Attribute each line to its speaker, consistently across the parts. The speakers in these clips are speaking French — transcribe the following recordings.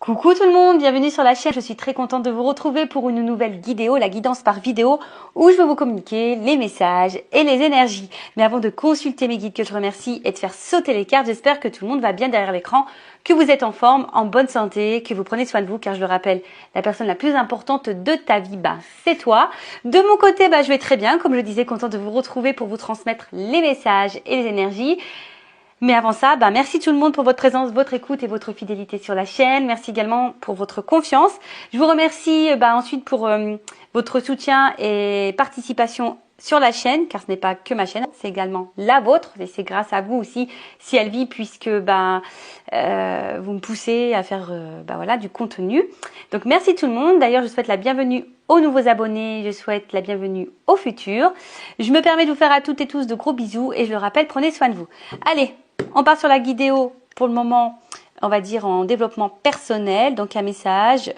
Speaker 1: Coucou tout le monde, bienvenue sur la chaîne. Je suis très contente de vous retrouver pour une nouvelle vidéo, la guidance par vidéo, où je vais vous communiquer les messages et les énergies. Mais avant de consulter mes guides que je remercie et de faire sauter les cartes, j'espère que tout le monde va bien derrière l'écran, que vous êtes en forme, en bonne santé, que vous prenez soin de vous, car je le rappelle, la personne la plus importante de ta vie, c'est toi. De mon côté, je vais très bien, comme je le disais, contente de vous retrouver pour vous transmettre les messages et les énergies. Mais avant ça, merci tout le monde pour votre présence, votre écoute et votre fidélité sur la chaîne. Merci également pour votre confiance. Je vous remercie ensuite pour votre soutien et participation sur la chaîne, car ce n'est pas que ma chaîne, c'est également la vôtre. Et c'est grâce à vous aussi si elle vit, puisque vous me poussez à faire du contenu. Donc merci tout le monde. D'ailleurs, je souhaite la bienvenue aux nouveaux abonnés, je souhaite la bienvenue aux futurs. Je me permets de vous faire à toutes et tous de gros bisous et je le rappelle, prenez soin de vous. Allez, on part sur la vidéo pour le moment, on va dire en développement personnel, donc un message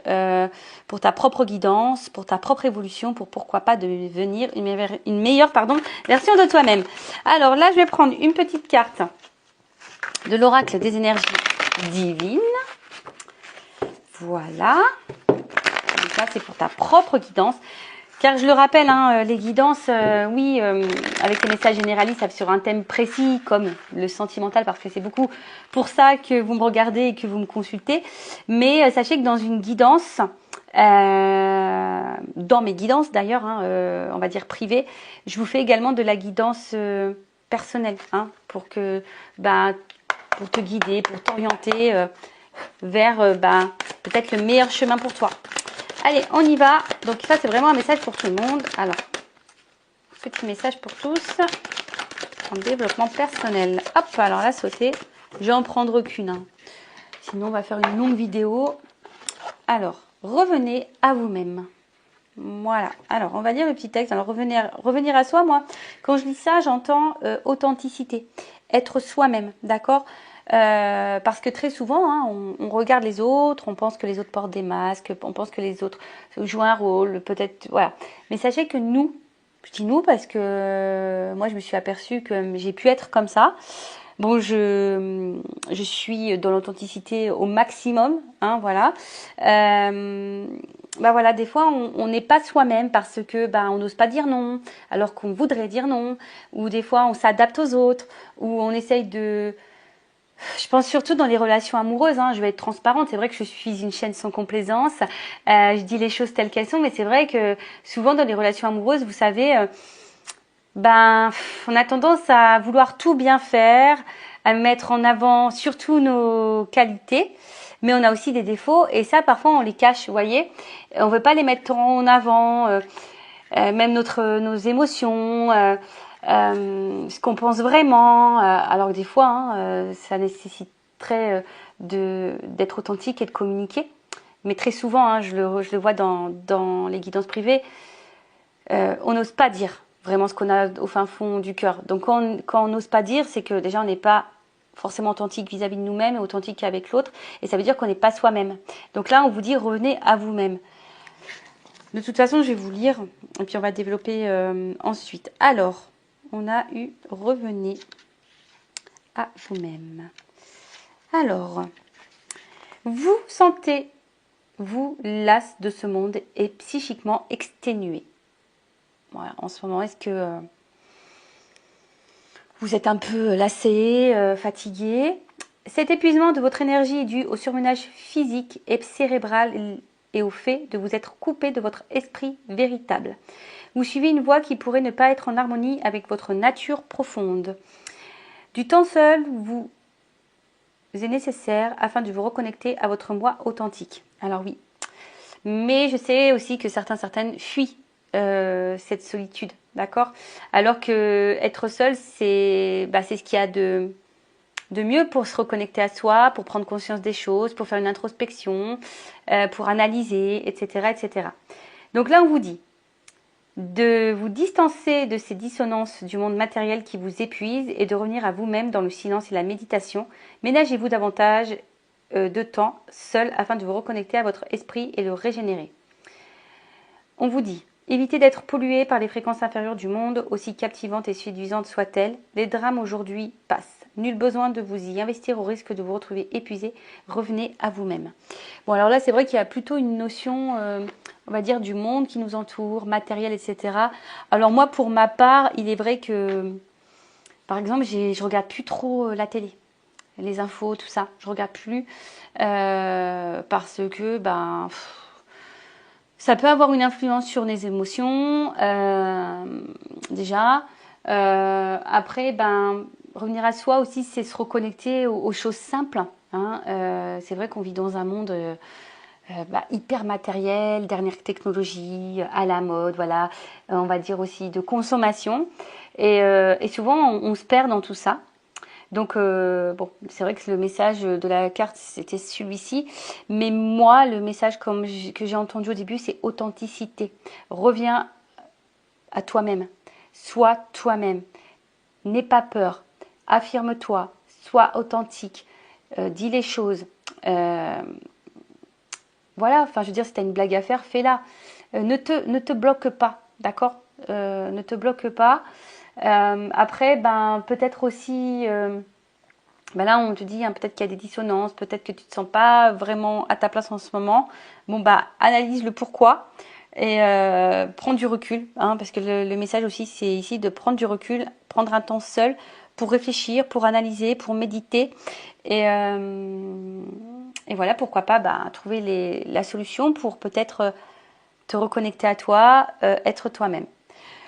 Speaker 1: pour ta propre guidance, pour ta propre évolution, pour pourquoi pas devenir une meilleure version de toi-même. Alors là, je vais prendre une petite carte de l'oracle des énergies divines. Voilà. Donc là, c'est pour ta propre guidance. Car je le rappelle, les guidances, avec les messages généralistes sur un thème précis comme le sentimental, parce que c'est beaucoup pour ça que vous me regardez et que vous me consultez. Mais sachez que dans une guidance, dans mes guidances d'ailleurs, on va dire privées, je vous fais également de la guidance personnelle, pour que, pour te guider, pour t'orienter vers peut-être le meilleur chemin pour toi. Allez, on y va. Donc ça, c'est vraiment un message pour tout le monde. Alors, petit message pour tous en développement personnel. Hop, alors là, sauter. Je vais en prendre qu'une. Sinon, on va faire une longue vidéo. Alors, revenez à vous-même. Voilà. Alors, on va lire le petit texte. Alors, revenir à soi, moi, quand je lis ça, j'entends authenticité. Être soi-même, d'accord ? Parce que très souvent, on regarde les autres, on pense que les autres portent des masques, on pense que les autres jouent un rôle, peut-être, voilà. Mais sachez que nous, je dis nous parce que moi je me suis aperçue que j'ai pu être comme ça. Bon, je suis dans l'authenticité au maximum, voilà. Voilà, des fois on n'est pas soi-même parce que on n'ose pas dire non, alors qu'on voudrait dire non, ou des fois on s'adapte aux autres, ou on essaye de... Je pense surtout dans les relations amoureuses, je vais être transparente, c'est vrai que je suis une chaîne sans complaisance, je dis les choses telles qu'elles sont, mais c'est vrai que souvent dans les relations amoureuses, vous savez, on a tendance à vouloir tout bien faire, à mettre en avant surtout nos qualités, mais on a aussi des défauts, et ça parfois on les cache, vous voyez, on veut pas les mettre en avant, même nos émotions, ce qu'on pense vraiment, alors que des fois, ça nécessiterait d'être authentique et de communiquer. Mais très souvent, je le vois dans les guidances privées, on n'ose pas dire vraiment ce qu'on a au fin fond du cœur. Donc quand on n'ose pas dire, c'est que déjà on n'est pas forcément authentique vis-à-vis de nous-mêmes et authentique avec l'autre, et ça veut dire qu'on n'est pas soi-même. Donc là, on vous dit revenez à vous-même. De toute façon, je vais vous lire, et puis on va développer ensuite. Alors, on a eu revenez à vous-même. Alors, vous sentez-vous las de ce monde et psychiquement exténué. Voilà, en ce moment, est-ce que vous êtes un peu lassé, fatigué? Cet épuisement de votre énergie est dû au surmenage physique et cérébral et au fait de vous être coupé de votre esprit véritable. Vous suivez une voie qui pourrait ne pas être en harmonie avec votre nature profonde. Du temps seul vous est nécessaire afin de vous reconnecter à votre moi authentique. Alors oui, mais je sais aussi que certaines fuient cette solitude, d'accord? Alors que être seul, c'est ce qu'il y a de mieux pour se reconnecter à soi, pour prendre conscience des choses, pour faire une introspection, pour analyser, etc., etc. Donc là, on vous dit de vous distancer de ces dissonances du monde matériel qui vous épuisent et de revenir à vous-même dans le silence et la méditation. Ménagez-vous davantage de temps seul afin de vous reconnecter à votre esprit et le régénérer. On vous dit, évitez d'être pollué par les fréquences inférieures du monde, aussi captivantes et séduisantes soient-elles. Les drames aujourd'hui passent. Nul besoin de vous y investir au risque de vous retrouver épuisé. Revenez à vous-même. Bon, alors là, c'est vrai qu'il y a plutôt une notion, on va dire, du monde qui nous entoure, matériel, etc. Alors moi, pour ma part, il est vrai que, par exemple, je regarde plus trop la télé, les infos, tout ça. Je regarde plus parce que, ben, ça peut avoir une influence sur les émotions, déjà. Après, ben, revenir à soi aussi, c'est se reconnecter aux choses simples. Hein. C'est vrai qu'on vit dans un monde hyper matériel, dernière technologie, à la mode, voilà. On va dire aussi de consommation. Et souvent, on se perd dans tout ça. Donc, bon, c'est vrai que le message de la carte, c'était celui-ci. Mais moi, le message que j'ai entendu au début, c'est authenticité. Reviens à toi-même. Sois toi-même. N'aie pas peur. Affirme-toi. Sois authentique. Dis les choses. Voilà, enfin, je veux dire, si tu as une blague à faire, fais-la. Ne te bloque pas, d'accord. Ne te bloque pas. Après, ben, peut-être aussi... ben là, on te dit hein, peut-être qu'il y a des dissonances, peut-être que tu te sens pas vraiment à ta place en ce moment. Bon, bah, analyse le pourquoi et prends du recul, hein, parce que le message aussi, c'est ici de prendre du recul, prendre un temps seul pour réfléchir, pour analyser, pour méditer et voilà, pourquoi pas bah, trouver la solution pour peut-être te reconnecter à toi, être toi-même.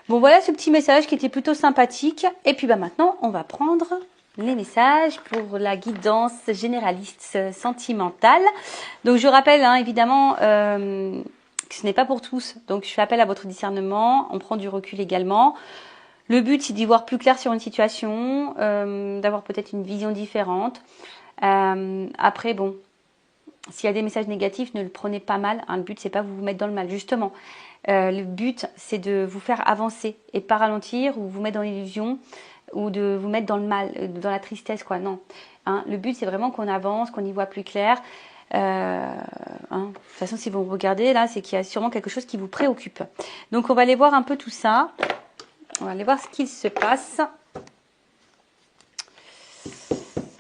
Speaker 1: Bon, voilà ce petit message qui était plutôt sympathique. Et puis bah, maintenant, on va prendre les messages pour la guidance généraliste sentimentale. Donc je rappelle hein, évidemment que ce n'est pas pour tous. Donc je fais appel à votre discernement. On prend du recul également. Le but c'est d'y voir plus clair sur une situation, d'avoir peut-être une vision différente. Après bon, s'il y a des messages négatifs, ne le prenez pas mal. Hein. Le but c'est pas vous mettre dans le mal justement. Le but c'est de vous faire avancer et pas ralentir ou vous mettre dans l'illusion ou de vous mettre dans le mal, dans la tristesse quoi. Non. Hein, le but c'est vraiment qu'on avance, qu'on y voit plus clair. Hein, de toute façon si vous regardez là, c'est qu'il y a sûrement quelque chose qui vous préoccupe. Donc on va aller voir un peu tout ça. On va aller voir ce qu'il se passe.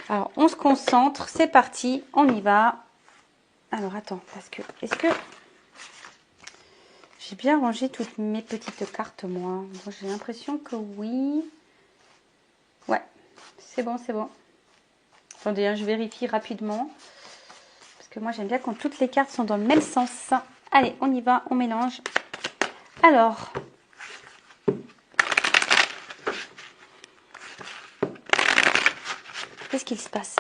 Speaker 1: Alors on se concentre, c'est parti, on y va. Alors attends, parce que est-ce que j'ai bien rangé toutes mes petites cartes moi? Bon, j'ai l'impression que oui. Ouais, c'est bon, c'est bon. Attendez, hein, je vérifie rapidement. Parce que moi, j'aime bien quand toutes les cartes sont dans le même sens. Allez, on y va, on mélange. Alors. Qu'est-ce qu'il se passe?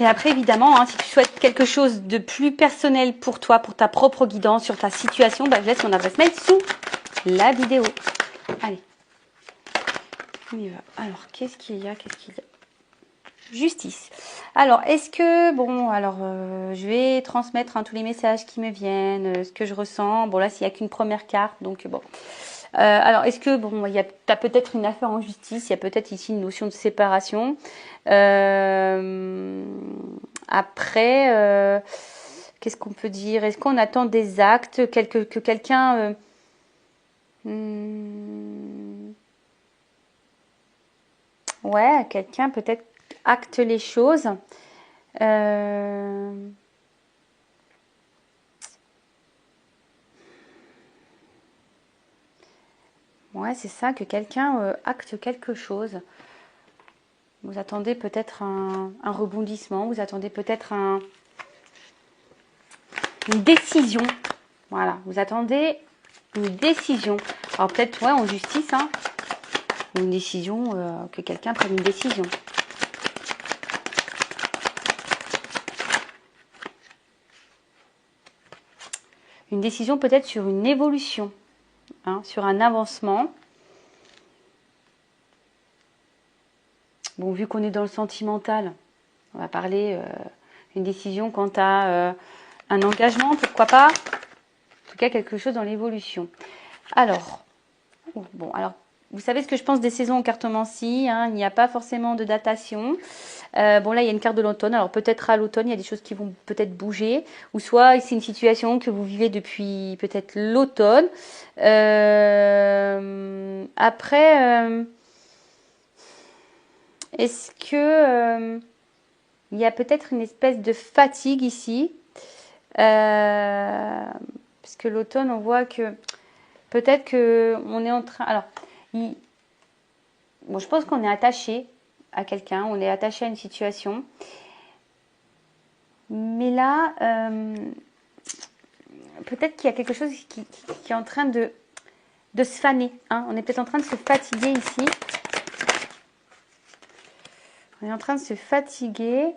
Speaker 1: Et après, évidemment, hein, si tu souhaites quelque chose de plus personnel pour toi, pour ta propre guidance sur ta situation, bah, je laisse mon adresse mail sous la vidéo. Allez, on y va. Alors, qu'est-ce qu'il y a? Justice. Alors, est-ce que... Bon, alors, je vais transmettre hein, tous les messages qui me viennent, ce que je ressens. Bon, là, s'il n'y a qu'une première carte, donc bon... alors, est-ce que, bon, tu as peut-être une affaire en justice, il y a peut-être ici une notion de séparation. Après, qu'est-ce qu'on peut dire? Est-ce qu'on attend des actes, que quelqu'un... ouais, quelqu'un peut-être acte les choses. Ouais, c'est ça, que quelqu'un acte quelque chose. Vous attendez peut-être un rebondissement, vous attendez peut-être une décision. Voilà, vous attendez une décision. Alors peut-être, ouais, en justice, hein, une décision, que quelqu'un prenne une décision. Une décision peut-être sur une évolution, hein, sur un avancement. Bon, vu qu'on est dans le sentimental, on va parler une décision quant à un engagement, pourquoi pas. En tout cas, quelque chose dans l'évolution. Alors, bon, alors, vous savez ce que je pense des saisons en cartomancie, hein, il n'y a pas forcément de datation. Bon là il y a une carte de l'automne, alors peut-être à l'automne il y a des choses qui vont peut-être bouger, ou soit c'est une situation que vous vivez depuis peut-être l'automne. Après, est-ce que il y a peut-être une espèce de fatigue ici, parce que l'automne on voit que peut-être que on est en train. Alors, bon, je pense qu'on est attaché à quelqu'un, on est attaché à une situation. Mais là, peut-être qu'il y a quelque chose qui est en train de se faner. Hein. On est peut-être en train de se fatiguer ici. On est en train de se fatiguer.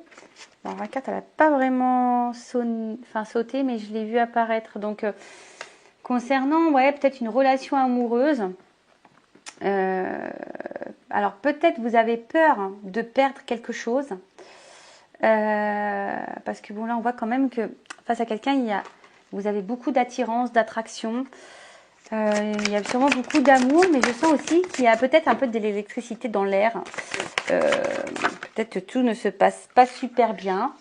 Speaker 1: Alors, la carte, elle n'a pas vraiment sauté, mais je l'ai vu apparaître. Donc, concernant, ouais, peut-être une relation amoureuse. Alors, peut-être vous avez peur de perdre quelque chose. Parce que bon, là, on voit quand même que face à quelqu'un, vous avez beaucoup d'attirance, d'attraction. Il y a sûrement beaucoup d'amour, mais je sens aussi qu'il y a peut-être un peu de l'électricité dans l'air. Peut-être que tout ne se passe pas super bien.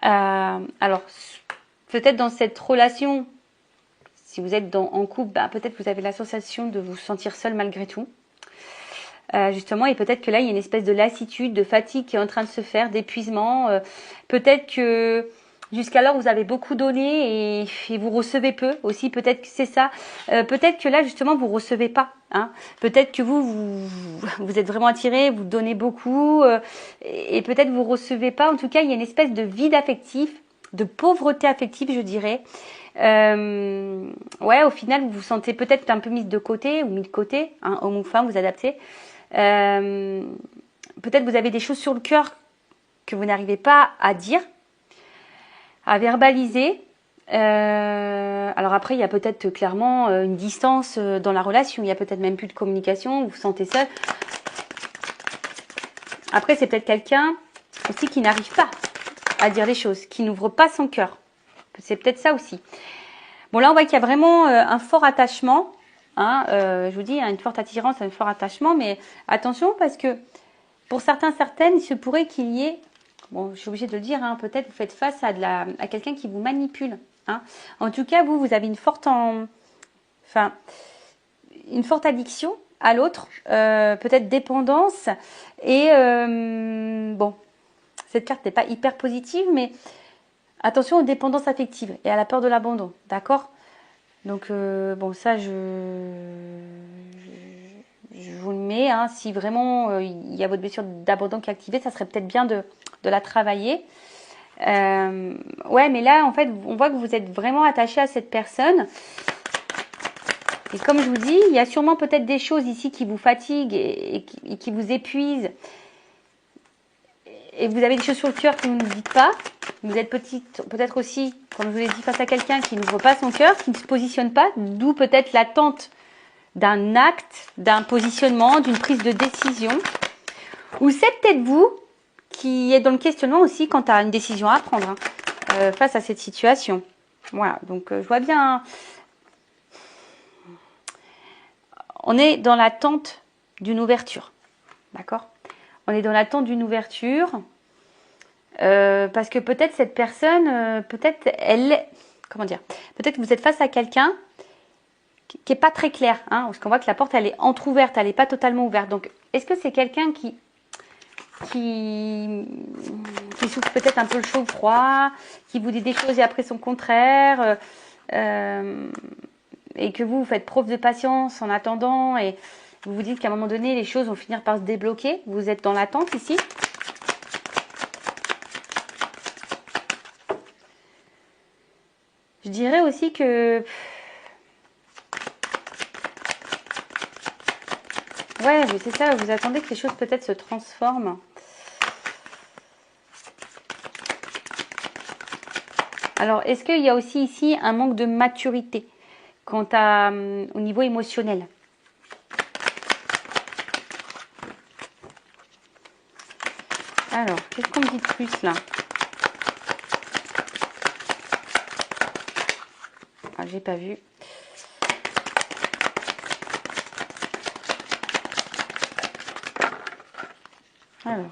Speaker 1: Alors, peut-être dans cette relation, si vous êtes en couple, bah, peut-être que vous avez la sensation de vous sentir seul malgré tout. Justement, et peut-être que là, il y a une espèce de lassitude, de fatigue qui est en train de se faire, d'épuisement. Peut-être que jusqu'alors, vous avez beaucoup donné et vous recevez peu aussi. Peut-être que c'est ça. Peut-être que là, justement, vous recevez pas. Hein. Peut-être que vous êtes vraiment attiré, vous donnez beaucoup et peut-être vous recevez pas. En tout cas, il y a une espèce de vide affectif, de pauvreté affective, je dirais. Ouais, au final, vous vous sentez peut-être un peu mise de côté ou mis de côté, hein, homme ou femme, vous adaptez. Peut-être vous avez des choses sur le cœur que vous n'arrivez pas à dire, à verbaliser. Alors après, il y a peut-être clairement une distance dans la relation. Il y a peut-être même plus de communication. Vous vous sentez seul. Après, c'est peut-être quelqu'un aussi qui n'arrive pas à dire les choses, qui n'ouvre pas son cœur. C'est peut-être ça aussi. Bon, là, on voit qu'il y a vraiment un fort attachement. Hein, je vous dis, une forte attirance, un fort attachement. Mais attention, parce que pour certaines, il se pourrait qu'il y ait, bon, je suis obligée de le dire, hein, peut-être vous faites face à quelqu'un qui vous manipule. Hein. En tout cas, vous avez une forte addiction à l'autre, peut-être dépendance. Et bon, cette carte n'est pas hyper positive, mais attention aux dépendances affectives et à la peur de l'abandon, d'accord? Donc, bon, ça, je vous le mets. Hein, si vraiment il y a votre blessure d'abandon qui est activée, ça serait peut-être bien de la travailler. Ouais, mais là, en fait, on voit que vous êtes vraiment attaché à cette personne. Et comme je vous dis, il y a sûrement peut-être des choses ici qui vous fatiguent et qui vous épuisent. Et vous avez des choses sur le cœur que vous ne dites pas. Vous êtes peut-être aussi, comme je vous l'ai dit, face à quelqu'un qui n'ouvre pas son cœur, qui ne se positionne pas, d'où peut-être l'attente d'un acte, d'un positionnement, d'une prise de décision. Ou c'est peut-être vous qui êtes dans le questionnement aussi quant à une décision à prendre face à cette situation. Voilà, donc je vois bien. On est dans l'attente d'une ouverture. D'accord ? On est dans l'attente d'une ouverture. Parce que peut-être cette personne, peut-être que vous êtes face à quelqu'un qui n'est pas très clair, hein, parce qu'on voit que la porte elle est entrouverte, elle n'est pas totalement ouverte. Donc, est-ce que c'est quelqu'un qui souffre peut-être un peu le chaud froid, qui vous dit des choses et après son contraire, et que vous faites preuve de patience en attendant et vous vous dites qu'à un moment donné les choses vont finir par se débloquer. Vous êtes dans l'attente ici. Je dirais aussi que ouais, c'est ça, vous attendez que les choses peut-être se transforment. Alors, est-ce qu'il y a aussi ici un manque de maturité quant au niveau émotionnel? Alors, qu'est-ce qu'on me dit de plus là? Ah, j'ai pas vu. Alors,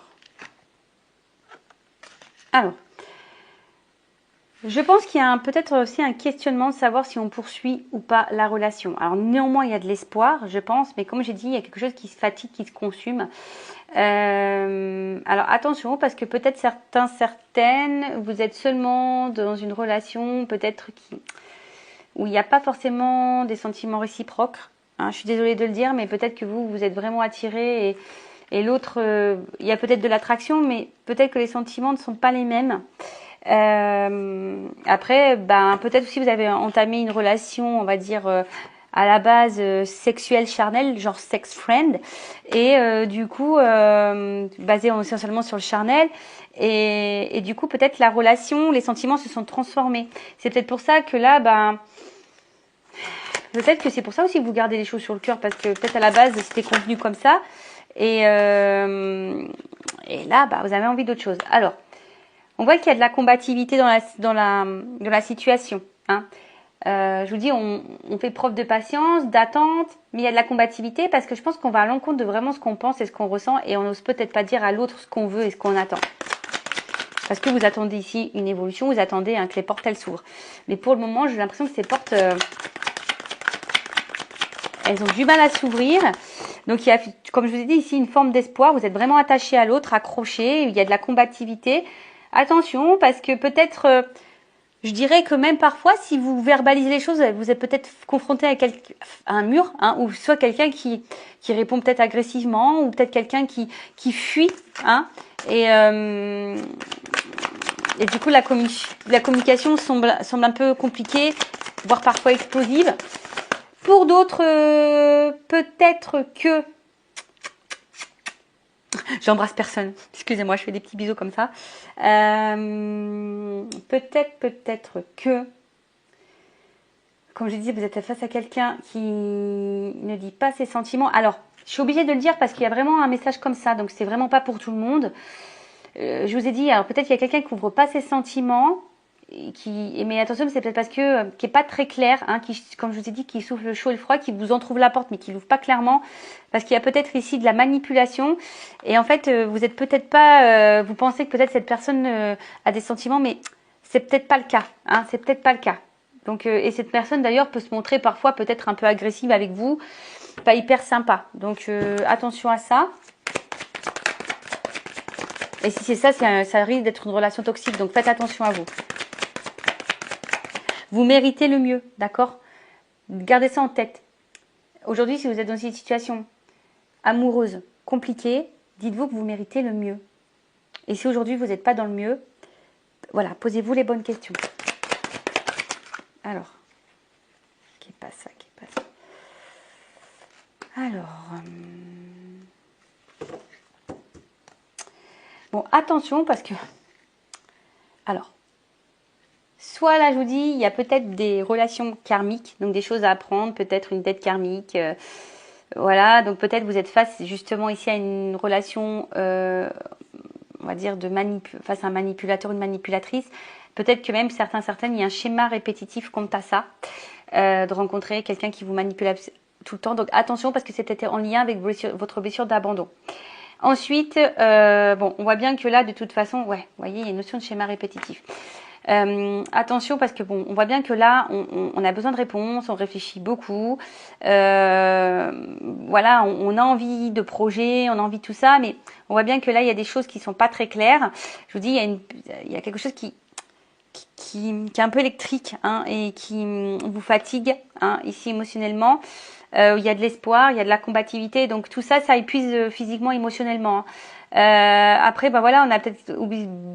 Speaker 1: je pense qu'il y a peut-être aussi un questionnement de savoir si on poursuit ou pas la relation. Alors néanmoins, il y a de l'espoir, je pense, mais comme j'ai dit, il y a quelque chose qui se fatigue, qui se consume. Alors attention, parce que peut-être certaines, vous êtes seulement dans une relation, peut-être où il n'y a pas forcément des sentiments réciproques. Hein, je suis désolée de le dire, mais peut-être que vous êtes vraiment attiré et l'autre, il y a peut-être de l'attraction, mais peut-être que les sentiments ne sont pas les mêmes. Après, peut-être aussi vous avez entamé une relation, on va dire à la base sexuelle charnelle, genre sex friend, et du coup basé essentiellement sur le charnel, et du coup peut-être la relation, les sentiments se sont transformés. C'est peut-être pour ça que là, peut-être que c'est pour ça aussi que vous gardez les choses sur le cœur, parce que peut-être à la base c'était convenu comme ça, et là vous avez envie d'autre chose. Alors on voit qu'il y a de la combativité dans la situation. Hein. Je vous dis, on fait preuve de patience, d'attente, mais il y a de la combativité parce que je pense qu'on va à l'encontre de vraiment ce qu'on pense et ce qu'on ressent et on n'ose peut-être pas dire à l'autre ce qu'on veut et ce qu'on attend. Parce que vous attendez ici une évolution, vous attendez que les portes elles s'ouvrent. Mais pour le moment, j'ai l'impression que ces portes, elles ont du mal à s'ouvrir. Donc il y a, comme je vous ai dit ici, une forme d'espoir. Vous êtes vraiment attaché à l'autre, accroché. Il y a de la combativité. Attention, parce que peut-être, je dirais que même parfois, si vous verbalisez les choses, vous êtes peut-être confronté à un mur, hein, ou soit quelqu'un qui répond peut-être agressivement, ou peut-être quelqu'un qui fuit, hein, et du coup la communication semble un peu compliquée, voire parfois explosive. Pour d'autres, peut-être que j'embrasse personne. Excusez-moi, je fais des petits bisous comme ça. Peut-être que, comme je disais, vous êtes face à quelqu'un qui ne dit pas ses sentiments. Alors, je suis obligée de le dire parce qu'il y a vraiment un message comme ça, donc c'est vraiment pas pour tout le monde. Je vous ai dit, alors peut-être qu'il y a quelqu'un qui couvre pas ses sentiments, mais attention, c'est peut-être parce que qui est pas très clair, hein, comme je vous ai dit, qui souffle le chaud et le froid, qui vous entrouvre la porte, mais qui l'ouvre pas clairement, parce qu'il y a peut-être ici de la manipulation. Et en fait, vous êtes peut-être pas, vous pensez que peut-être cette personne a des sentiments, mais c'est peut-être pas le cas, hein, c'est peut-être pas le cas. Donc, et cette personne d'ailleurs peut se montrer parfois peut-être un peu agressive avec vous, pas hyper sympa. Donc attention à ça. Et si c'est ça, ça risque d'être une relation toxique. Donc faites attention à vous. Vous méritez le mieux, d'accord? Gardez ça en tête. Aujourd'hui, si vous êtes dans une situation amoureuse compliquée, dites-vous que vous méritez le mieux. Et si aujourd'hui vous n'êtes pas dans le mieux, voilà, posez-vous les bonnes questions. Alors, qui est pas ça, Alors, bon, attention parce que, alors, soit là je vous dis, il y a peut-être des relations karmiques, donc des choses à apprendre, peut-être une dette karmique, voilà, donc peut-être vous êtes face justement ici à une relation, on va dire face à un manipulateur, une manipulatrice. Peut-être que même certaines, il y a un schéma répétitif quant à ça, de rencontrer quelqu'un qui vous manipule tout le temps. Donc attention parce que c'était en lien avec votre blessure d'abandon. Ensuite, bon, on voit bien que là, de toute façon, ouais, vous voyez, il y a une notion de schéma répétitif. Attention parce que bon, on voit bien que là, on a besoin de réponses, on réfléchit beaucoup. Voilà, on a envie de projets, on a envie de tout ça, mais on voit bien que là, il y a des choses qui sont pas très claires. Je vous dis, il y a quelque chose qui est un peu électrique, hein, et qui vous fatigue, hein, ici émotionnellement. Il y a de l'espoir, il y a de la combativité, donc tout ça, ça épuise physiquement, émotionnellement. Après, voilà, on a peut-être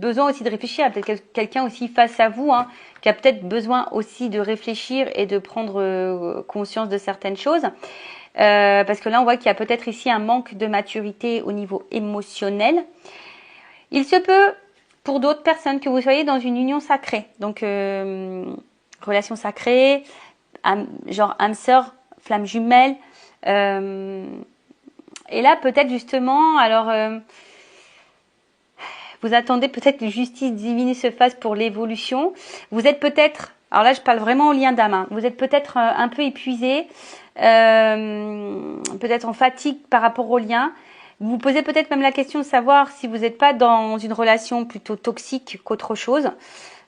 Speaker 1: besoin aussi de réfléchir. Il y a peut-être quelqu'un aussi face à vous, hein, qui a peut-être besoin aussi de réfléchir et de prendre conscience de certaines choses. Parce que là, on voit qu'il y a peut-être ici un manque de maturité au niveau émotionnel. Il se peut, pour d'autres personnes, que vous soyez dans une union sacrée. Donc, relation sacrée, genre âme sœur, flamme jumelle. Et là, peut-être justement, alors, vous attendez peut-être que justice divine se fasse pour l'évolution. Vous êtes peut-être, alors là, je parle vraiment au lien d'âme, hein, vous êtes peut-être un peu épuisé, peut-être en fatigue par rapport au lien. Vous vous posez peut-être même la question de savoir si vous n'êtes pas dans une relation plutôt toxique qu'autre chose.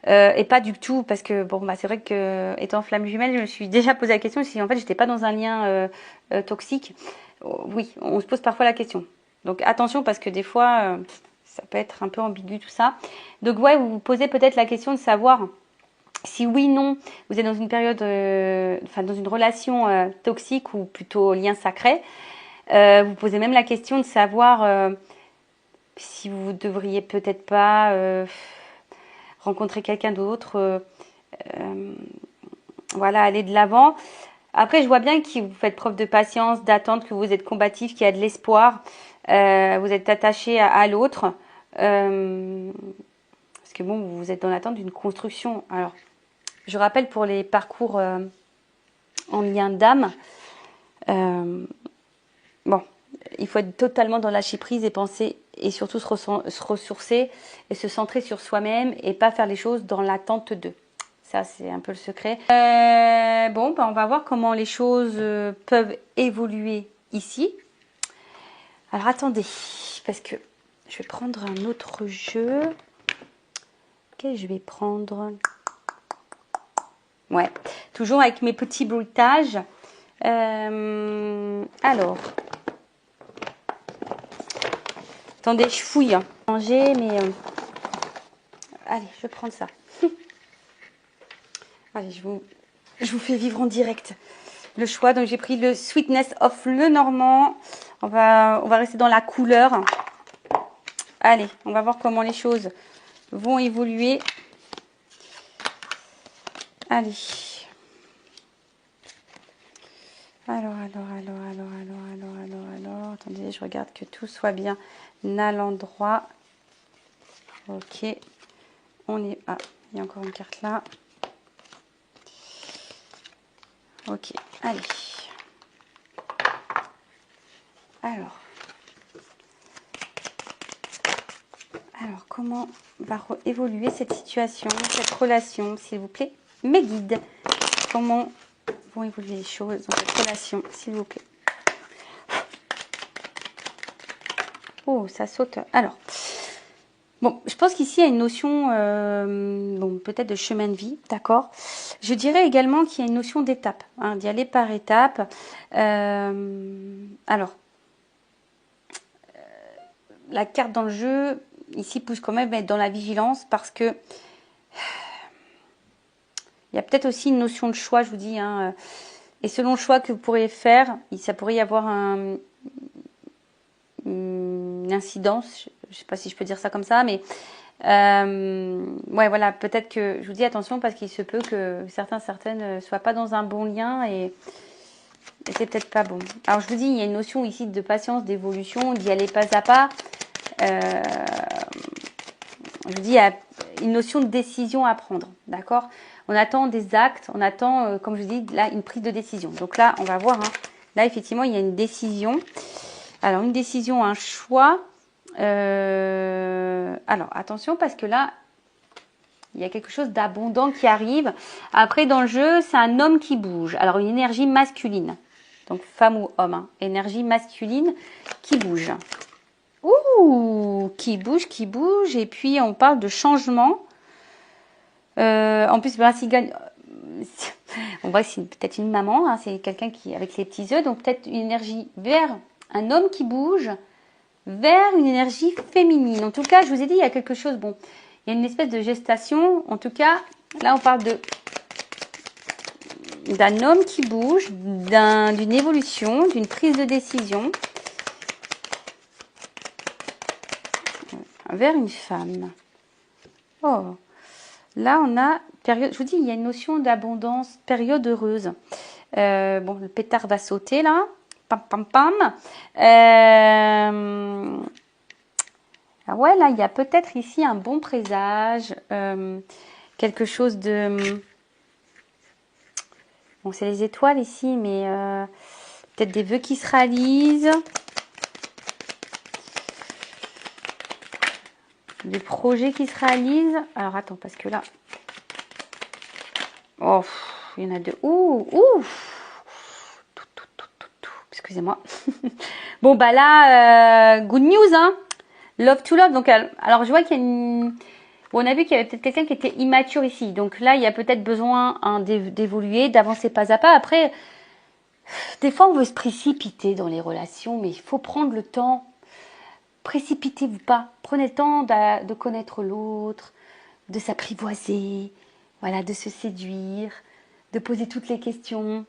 Speaker 1: Et pas du tout, parce que bon, bah c'est vrai que étant flamme jumelle, je me suis déjà posé la question si en fait j'étais pas dans un lien toxique. Oui, on se pose parfois la question. Donc attention, parce que des fois ça peut être un peu ambigu tout ça. Donc ouais, vous vous posez peut-être la question de savoir si oui, non, vous êtes dans une période, enfin dans une relation toxique ou plutôt lien sacré. Vous posez même la question de savoir si vous devriez peut-être pas rencontrer quelqu'un d'autre, voilà, aller de l'avant. Après, je vois bien que vous faites preuve de patience, d'attente, que vous êtes combatif, qu'il y a de l'espoir, vous êtes attaché à l'autre, parce que bon, vous êtes dans l'attente d'une construction. Alors, je rappelle pour les parcours en lien d'âme, bon, il faut être totalement dans lâcher prise et penser et surtout se ressourcer et se centrer sur soi-même et pas faire les choses dans l'attente d'eux. Ça, c'est un peu le secret. Bon, ben, on va voir comment les choses peuvent évoluer ici. Alors, attendez, parce que je vais prendre un autre jeu. Quel je vais prendre? Ouais, toujours avec mes petits bruitages. Alors... Attendez, je fouille. Manger, mais... Allez, je vais prendre ça. Allez, je vous fais vivre en direct le choix. Donc, j'ai pris le Sweetness of Lenormand. On va rester dans la couleur. Allez, on va voir comment les choses vont évoluer. Allez. Alors. Attendez, je regarde que tout soit bien à l'endroit. Ok. On est... Ah, il y a encore une carte là. Ok, allez. Alors comment va évoluer cette situation, cette relation, s'il vous plaît? Mes guides, comment vont évoluer les choses dans cette relation, s'il vous plaît? Oh, ça saute. Alors, bon, je pense qu'ici, il y a une notion, bon, peut-être de chemin de vie, d'accord. Je dirais également qu'il y a une notion d'étape, hein, d'y aller par étapes. Alors, la carte dans le jeu, ici, pousse quand même à être dans la vigilance parce que il y a peut-être aussi une notion de choix, je vous dis, hein, et selon le choix que vous pourrez faire, ça pourrait y avoir une incidence, je ne sais pas si je peux dire ça comme ça, mais ouais, voilà, peut-être que, je vous dis attention parce qu'il se peut que certaines ne soient pas dans un bon lien et c'est peut-être pas bon. Alors je vous dis, il y a une notion ici de patience, d'évolution, d'y aller pas à pas. Je vous dis, il y a une notion de décision à prendre, d'accord? On attend des actes, on attend, comme je vous dis, là, une prise de décision. Donc là, on va voir, hein. Là, effectivement, il y a une décision. Alors, une décision, un choix. Alors, attention, parce que là, il y a quelque chose d'abondant qui arrive. Après, dans le jeu, c'est un homme qui bouge. Alors, une énergie masculine. Donc, femme ou homme, hein. Énergie masculine qui bouge. Ouh, qui bouge. Et puis, on parle de changement. En plus, ben, on voit que c'est peut-être une maman, hein, c'est quelqu'un qui avec les petits œufs, donc peut-être une énergie vers un homme qui bouge, vers une énergie féminine. En tout cas, je vous ai dit, il y a quelque chose, bon, il y a une espèce de gestation. En tout cas, là, on parle d'un homme qui bouge, d'une évolution, d'une prise de décision vers une femme. Oh, là, on a période. Je vous dis, il y a une notion d'abondance, période heureuse. Bon, le pétard va sauter là. Pam, pam, pam. Ah ouais, là, il y a peut-être ici un bon présage. Quelque chose de... Bon, c'est les étoiles ici, mais peut-être des vœux qui se réalisent. Des projets qui se réalisent. Alors, attends, parce que là... Oh, il y en a deux. Ouh. Excusez-moi. Bon, bah là, good news, hein. Love to love. Donc, alors, je vois qu'il y a une... Bon, on a vu qu'il y avait peut-être quelqu'un qui était immature ici. Donc là, il y a peut-être besoin hein, d'évoluer, d'avancer pas à pas. Après, des fois, on veut se précipiter dans les relations, mais il faut prendre le temps. Précipitez-vous pas. Prenez le temps de connaître l'autre, de s'apprivoiser, voilà, de se séduire, de poser toutes les questions.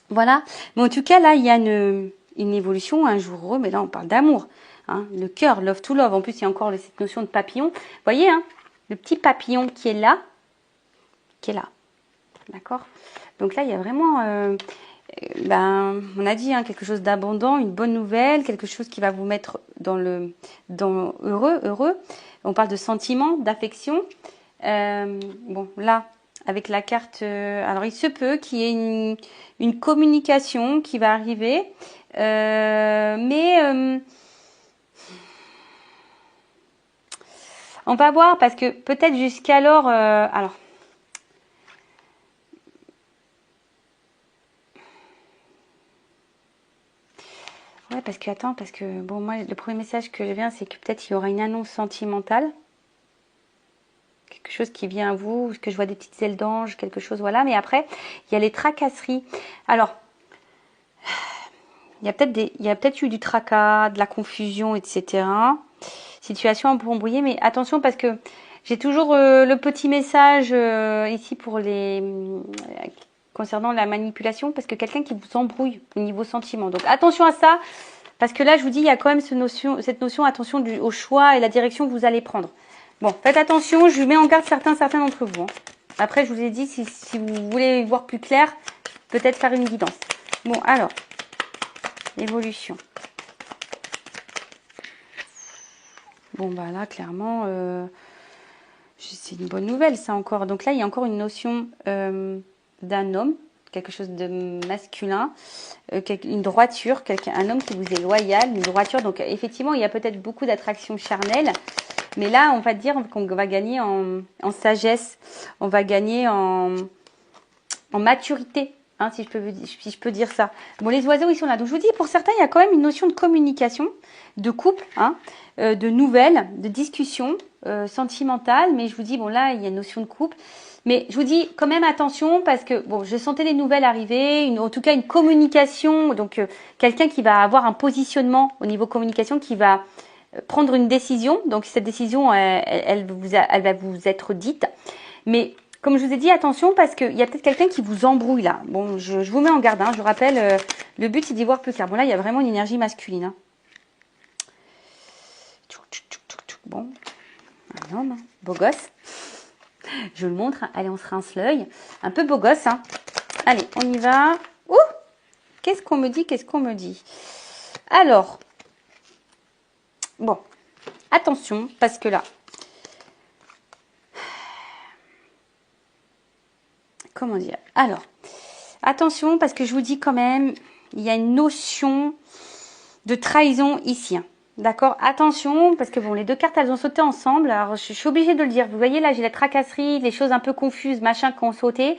Speaker 1: Voilà. Mais en tout cas, là, il y a une évolution un jour heureux, mais là, on parle d'amour. Hein, le cœur, love to love. En plus, il y a encore cette notion de papillon. Vous voyez, hein, le petit papillon qui est là. D'accord. Donc là, il y a vraiment, on a dit, hein, quelque chose d'abondant, une bonne nouvelle, quelque chose qui va vous mettre dans heureux. On parle de sentiments, d'affection. Bon, là, avec la carte, alors il se peut qu'il y ait une communication qui va arriver, mais on va voir parce que peut-être jusqu'alors, alors. Ouais, parce que bon, moi, le premier message que je viens, c'est que peut-être il y aura une annonce sentimentale. Quelque chose qui vient à vous, que je vois des petites ailes d'ange, quelque chose, voilà. Mais après, il y a les tracasseries. Alors, il y a peut-être eu du tracas, de la confusion, etc. Situation un peu embrouillée, mais attention parce que j'ai toujours le petit message ici pour concernant la manipulation, parce que quelqu'un qui vous embrouille au niveau sentiment. Donc attention à ça, parce que là, je vous dis, il y a quand même cette notion, attention au choix et la direction que vous allez prendre. Bon, faites attention, je mets en garde certains d'entre vous. Hein. Après, je vous ai dit, si vous voulez voir plus clair, peut-être faire une guidance. Bon, alors, évolution. Bon, bah là, clairement, c'est une bonne nouvelle, ça encore. Donc là, il y a encore une notion d'un homme, quelque chose de masculin, une droiture, un homme qui vous est loyal, une droiture. Donc effectivement, il y a peut-être beaucoup d'attraction charnelle. Mais là, on va dire qu'on va gagner en sagesse, on va gagner en maturité, hein, si je peux dire ça. Bon, les oiseaux, ils sont là. Donc, je vous dis, pour certains, il y a quand même une notion de communication, de couple, hein, de nouvelles, de discussion sentimentale. Mais je vous dis, bon, là, il y a une notion de couple. Mais je vous dis quand même attention parce que, bon, je sentais les nouvelles arriver, en tout cas une communication. Donc, quelqu'un qui va avoir un positionnement au niveau communication, qui va prendre une décision. Donc, cette décision, elle va vous être dite. Mais comme je vous ai dit, attention parce qu'il y a peut-être quelqu'un qui vous embrouille là. Bon, je vous mets en garde. Hein, je vous rappelle, le but c'est d'y voir plus clair. Bon, là, il y a vraiment une énergie masculine. Hein. Bon, un homme, hein, beau gosse. Je le montre. Allez, on se rince l'œil. Un peu beau gosse. Hein. Allez, on y va. Ouh, qu'est-ce qu'on me dit Alors, bon, attention parce que là, comment dire? Alors, attention parce que je vous dis quand même, il y a une notion de trahison ici. Hein. D'accord? Attention, parce que bon, les deux cartes, elles ont sauté ensemble. Alors, je suis obligée de le dire. Vous voyez, là, j'ai la tracasserie, les choses un peu confuses, machin, qui ont sauté.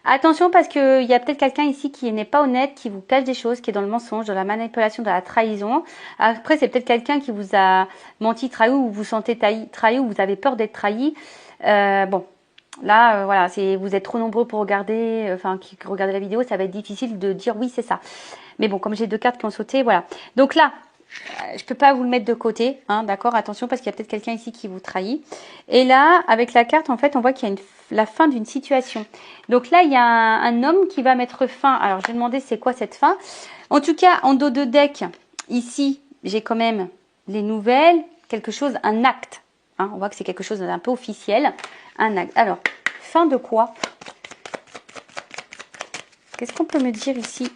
Speaker 1: Attention, parce qu'il y a peut-être quelqu'un ici qui n'est pas honnête, qui vous cache des choses, qui est dans le mensonge, dans la manipulation, dans la trahison. Après, c'est peut-être quelqu'un qui vous a menti, trahi, ou vous vous sentez trahi, ou vous avez peur d'être trahi. Bon. Là, voilà, vous êtes trop nombreux pour regarder, qui regardez la vidéo, ça va être difficile de dire oui, c'est ça. Mais bon, comme j'ai deux cartes qui ont sauté, voilà. Donc là, je peux pas vous le mettre de côté, hein, d'accord? Attention, parce qu'il y a peut-être quelqu'un ici qui vous trahit. Et là, avec la carte, en fait, on voit qu'il y a la fin d'une situation. Donc là, il y a un homme qui va mettre fin. Alors, je vais demander c'est quoi cette fin. En tout cas, en dos de deck, ici, j'ai quand même les nouvelles, quelque chose, un acte. Hein, on voit que c'est quelque chose d'un peu officiel. Un acte. Alors, fin de quoi? Qu'est-ce qu'on peut me dire ici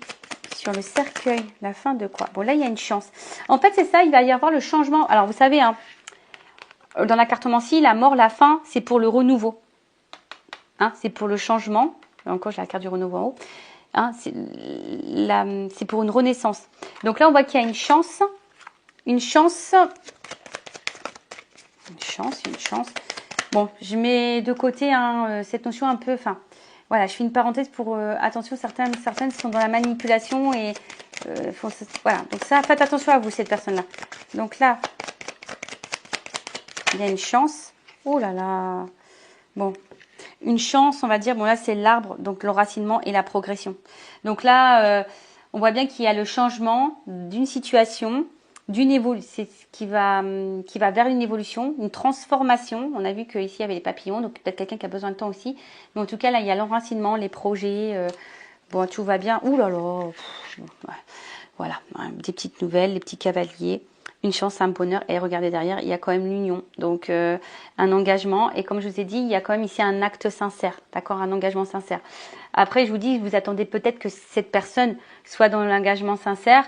Speaker 1: sur le cercueil? La fin de quoi? Bon, là, il y a une chance. En fait, c'est ça, il va y avoir le changement. Alors, vous savez, hein, dans la cartomancie, la mort, la fin, c'est pour le renouveau. Hein, c'est pour le changement. Encore, j'ai la carte du renouveau en haut. Hein, c'est pour une renaissance. Donc là, on voit qu'il y a une chance. Une chance. Une chance. Bon, je mets de côté hein, cette notion un peu... Enfin, voilà, je fais une parenthèse pour... attention, certaines sont dans la manipulation et Voilà, donc ça, faites attention à vous, cette personne-là. Donc là, il y a une chance. Oh là là. Bon, une chance, on va dire. Bon, là, c'est l'arbre, donc l'enracinement et la progression. Donc là, on voit bien qu'il y a le changement d'une situation, d'une évolution, c'est ce qui va vers une évolution, une transformation. On a vu qu'ici, il y avait les papillons, donc peut-être quelqu'un qui a besoin de temps aussi. Mais en tout cas, là, il y a l'enracinement, les projets. Bon, tout va bien. Ouh là là. Voilà, des petites nouvelles, les petits cavaliers. Une chance, un bonheur. Et regardez derrière, il y a quand même l'union. Donc, un engagement. Et comme je vous ai dit, il y a quand même ici un acte sincère. D'accord, un engagement sincère. Après, je vous dis, vous attendez peut-être que cette personne soit dans l'engagement sincère.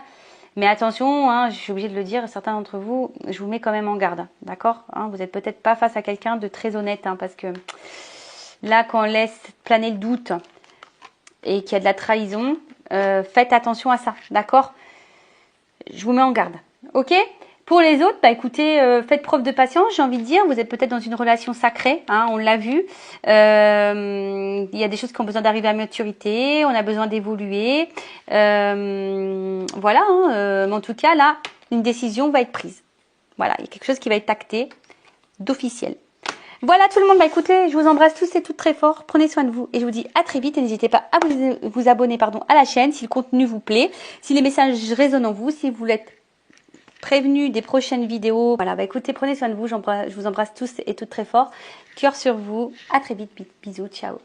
Speaker 1: Mais attention, hein, je suis obligée de le dire, certains d'entre vous, je vous mets quand même en garde. D'accord, hein, vous n'êtes peut-être pas face à quelqu'un de très honnête. Hein, parce que là, quand on laisse planer le doute et qu'il y a de la trahison, faites attention à ça. D'accord, je vous mets en garde. Ok. Pour les autres, bah écoutez, faites preuve de patience, j'ai envie de dire. Vous êtes peut-être dans une relation sacrée, hein, on l'a vu. Il y a des choses qui ont besoin d'arriver à maturité, on a besoin d'évoluer. Voilà, hein, mais en tout cas, là, une décision va être prise. Voilà, il y a quelque chose qui va être acté d'officiel. Voilà tout le monde, bah écoutez, je vous embrasse tous et toutes très fort. Prenez soin de vous et je vous dis à très vite. Et n'hésitez pas à vous abonner à la chaîne si le contenu vous plaît, si les messages résonnent en vous, si vous l'êtes prévenu des prochaines vidéos. Voilà, bah écoutez, prenez soin de vous, je vous embrasse tous et toutes très fort. Cœur sur vous, à très vite, bisous, ciao.